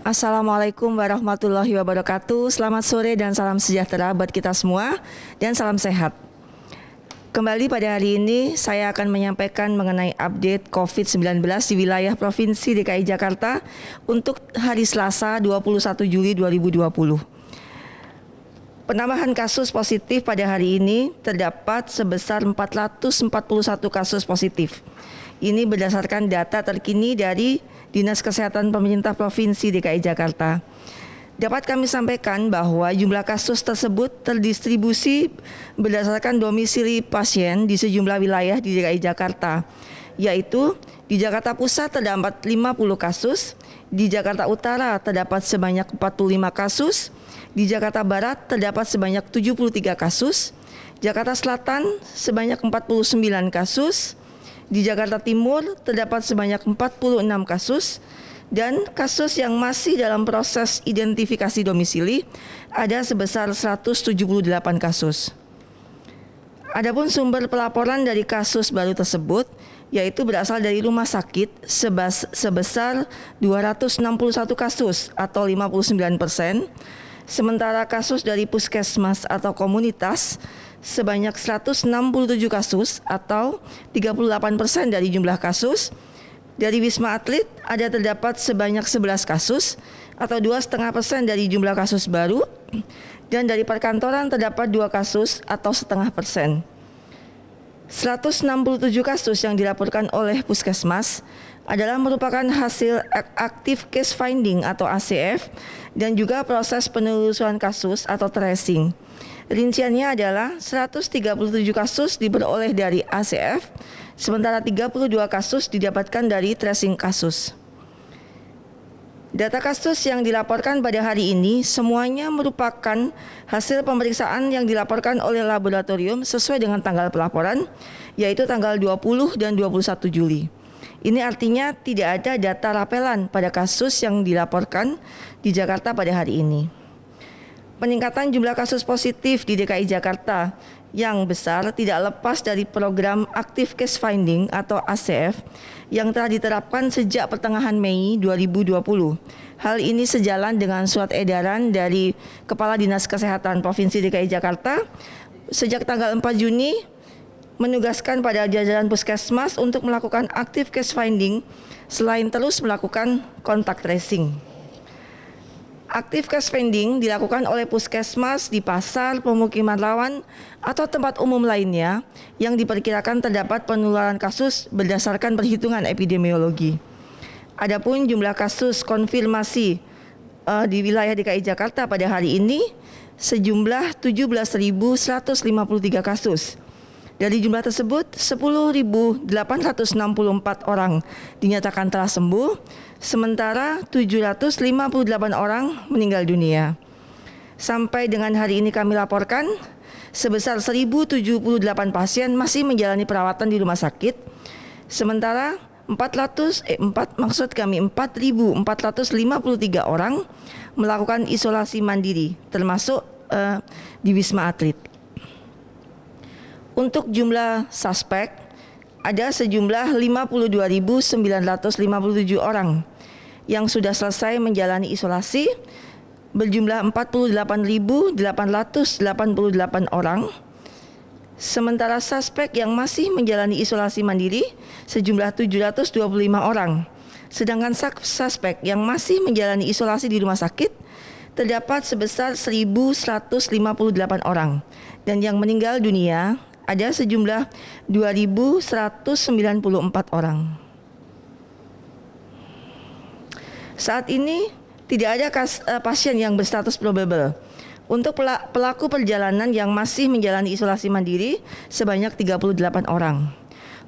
Assalamualaikum warahmatullahi wabarakatuh. Selamat sore dan salam sejahtera buat kita semua dan salam sehat. Kembali pada hari ini saya akan menyampaikan mengenai update COVID-19 di wilayah Provinsi DKI Jakarta untuk hari Selasa 21 Juli 2020. Penambahan kasus positif pada hari ini terdapat sebesar 441 kasus positif. Ini berdasarkan data terkini dari Dinas Kesehatan Pemerintah Provinsi DKI Jakarta. Dapat kami sampaikan bahwa jumlah kasus tersebut terdistribusi berdasarkan domisili pasien di sejumlah wilayah di DKI Jakarta, yaitu di Jakarta Pusat terdapat 50 kasus, di Jakarta Utara terdapat sebanyak 45 kasus, di Jakarta Barat terdapat sebanyak 73 kasus, Jakarta Selatan sebanyak 49 kasus, di Jakarta Timur terdapat sebanyak 46 kasus, dan kasus yang masih dalam proses identifikasi domisili ada sebesar 178 kasus. Adapun sumber pelaporan dari kasus baru tersebut yaitu berasal dari rumah sakit sebesar 261 kasus atau 59%, sementara kasus dari puskesmas atau komunitas sebanyak 167 kasus atau 38% dari jumlah kasus. Dari Wisma Atlet ada terdapat sebanyak 11 kasus atau 2,5% dari jumlah kasus baru, dan dari perkantoran terdapat 2 kasus atau 0,5%. 167 kasus yang dilaporkan oleh puskesmas adalah merupakan hasil active case finding atau ACF dan juga proses penelusuran kasus atau tracing. Rinciannya adalah 137 kasus diperoleh dari ACF, sementara 32 kasus didapatkan dari tracing kasus. Data kasus yang dilaporkan pada hari ini semuanya merupakan hasil pemeriksaan yang dilaporkan oleh laboratorium sesuai dengan tanggal pelaporan, yaitu tanggal 20 dan 21 Juli. Ini artinya tidak ada data rapelan pada kasus yang dilaporkan di Jakarta pada hari ini. Peningkatan jumlah kasus positif di DKI Jakarta yang besar tidak lepas dari program Active Case Finding atau ACF yang telah diterapkan sejak pertengahan Mei 2020. Hal ini sejalan dengan surat edaran dari Kepala Dinas Kesehatan Provinsi DKI Jakarta sejak tanggal 4 Juni menugaskan pada jajaran puskesmas untuk melakukan Active Case Finding selain terus melakukan kontak tracing. Active case finding dilakukan oleh puskesmas di pasar, pemukiman rawan, atau tempat umum lainnya yang diperkirakan terdapat penularan kasus berdasarkan perhitungan epidemiologi. Adapun jumlah kasus konfirmasi di wilayah DKI Jakarta pada hari ini sejumlah 17.153 kasus. Dari jumlah tersebut, 10.864 orang dinyatakan telah sembuh, sementara 758 orang meninggal dunia. Sampai dengan hari ini kami laporkan, sebesar 1.078 pasien masih menjalani perawatan di rumah sakit, sementara 4.453 orang melakukan isolasi mandiri, termasuk di Wisma Atlet. Untuk jumlah suspek, ada sejumlah 52.957 orang yang sudah selesai menjalani isolasi, berjumlah 48.888 orang. Sementara suspek yang masih menjalani isolasi mandiri sejumlah 725 orang. Sedangkan suspek yang masih menjalani isolasi di rumah sakit terdapat sebesar 1.158 orang. Dan yang meninggal dunia ada sejumlah 2.194 orang. Saat ini tidak ada pasien yang berstatus probable. Untuk pelaku perjalanan yang masih menjalani isolasi mandiri sebanyak 38 orang.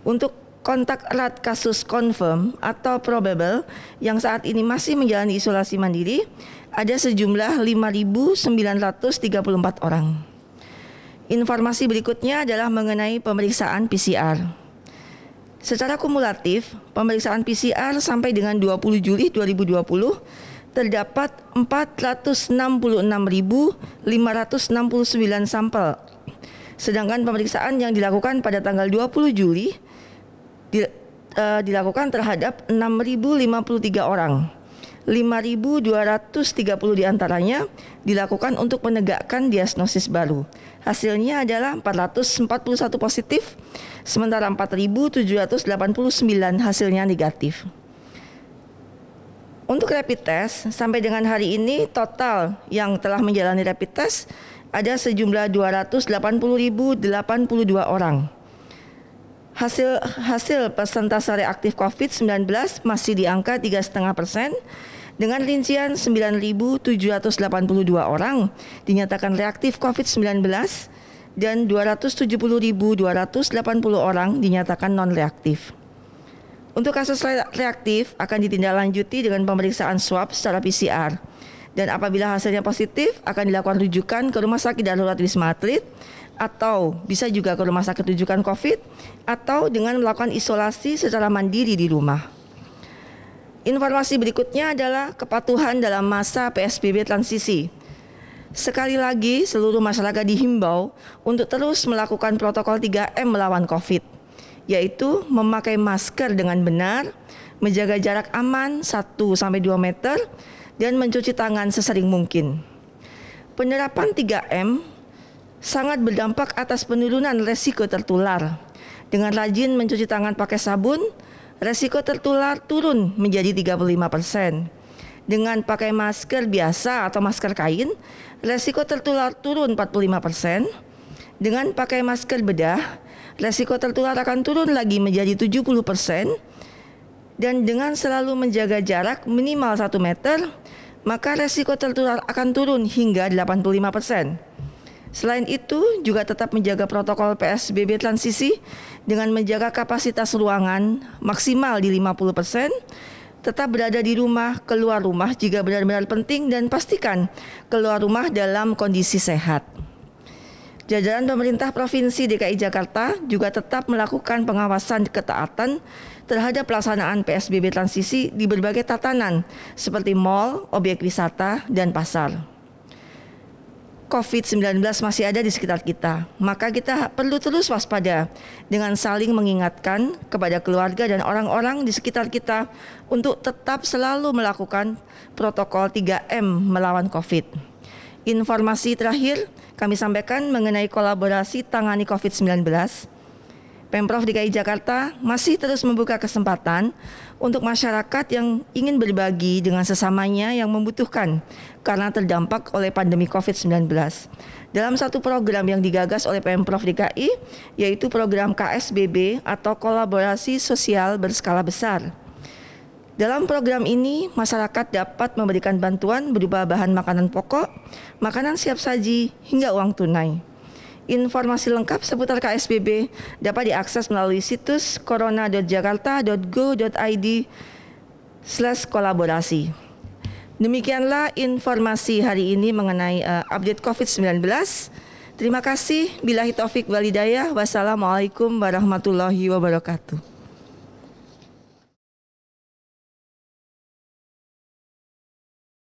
Untuk kontak erat kasus confirm atau probable yang saat ini masih menjalani isolasi mandiri ada sejumlah 5.934 orang. Informasi berikutnya adalah mengenai pemeriksaan PCR. Secara kumulatif, pemeriksaan PCR sampai dengan 20 Juli 2020 terdapat 466.569 sampel. Sedangkan pemeriksaan yang dilakukan pada tanggal 20 Juli dilakukan terhadap 6.053 orang. 5.230 diantaranya dilakukan untuk menegakkan diagnosis baru. Hasilnya adalah 441 positif, sementara 4.789 hasilnya negatif. Untuk rapid test, sampai dengan hari ini total yang telah menjalani rapid test ada sejumlah 280.082 orang. Hasil persentase reaktif COVID-19 masih di angka 3,5%, dengan rincian 9.782 orang dinyatakan reaktif COVID-19 dan 270.280 orang dinyatakan non-reaktif. Untuk kasus reaktif akan ditindaklanjuti dengan pemeriksaan swab secara PCR, dan apabila hasilnya positif akan dilakukan rujukan ke Rumah Sakit Darurat Wisma Atlet atau bisa juga ke Rumah Sakit Rujukan COVID atau dengan melakukan isolasi secara mandiri di rumah. Informasi berikutnya adalah kepatuhan dalam masa PSBB transisi. Sekali lagi seluruh masyarakat dihimbau untuk terus melakukan protokol 3M melawan COVID, yaitu memakai masker dengan benar, menjaga jarak aman 1-2 meter, dan mencuci tangan sesering mungkin. Penerapan 3M sangat berdampak atas penurunan resiko tertular. Dengan rajin mencuci tangan pakai sabun, resiko tertular turun menjadi 35%. Dengan pakai masker biasa atau masker kain, resiko tertular turun 45%. Dengan pakai masker bedah, resiko tertular akan turun lagi menjadi 70%. Dan dengan selalu menjaga jarak minimal 1 meter, maka resiko tertular akan turun hingga 85%. Selain itu, juga tetap menjaga protokol PSBB transisi dengan menjaga kapasitas ruangan maksimal di 50%, tetap berada di rumah, keluar rumah jika benar-benar penting, dan pastikan keluar rumah dalam kondisi sehat. Jajaran pemerintah Provinsi DKI Jakarta juga tetap melakukan pengawasan ketaatan terhadap pelaksanaan PSBB transisi di berbagai tatanan seperti mal, objek wisata, dan pasar. COVID-19 masih ada di sekitar kita, maka kita perlu terus waspada dengan saling mengingatkan kepada keluarga dan orang-orang di sekitar kita untuk tetap selalu melakukan protokol 3M melawan COVID. Informasi terakhir kami sampaikan mengenai kolaborasi tangani COVID-19. Pemprov DKI Jakarta masih terus membuka kesempatan untuk masyarakat yang ingin berbagi dengan sesamanya yang membutuhkan karena terdampak oleh pandemi COVID-19. Dalam satu program yang digagas oleh Pemprov DKI, yaitu program KSBB atau Kolaborasi Sosial Berskala Besar. Dalam program ini, masyarakat dapat memberikan bantuan berupa bahan makanan pokok, makanan siap saji, hingga uang tunai. Informasi lengkap seputar KSBB dapat diakses melalui situs corona.jakarta.go.id/kolaborasi. Demikianlah informasi hari ini mengenai update COVID-19. Terima kasih. Billahi taufik wal hidayah. Wassalamualaikum warahmatullahi wabarakatuh.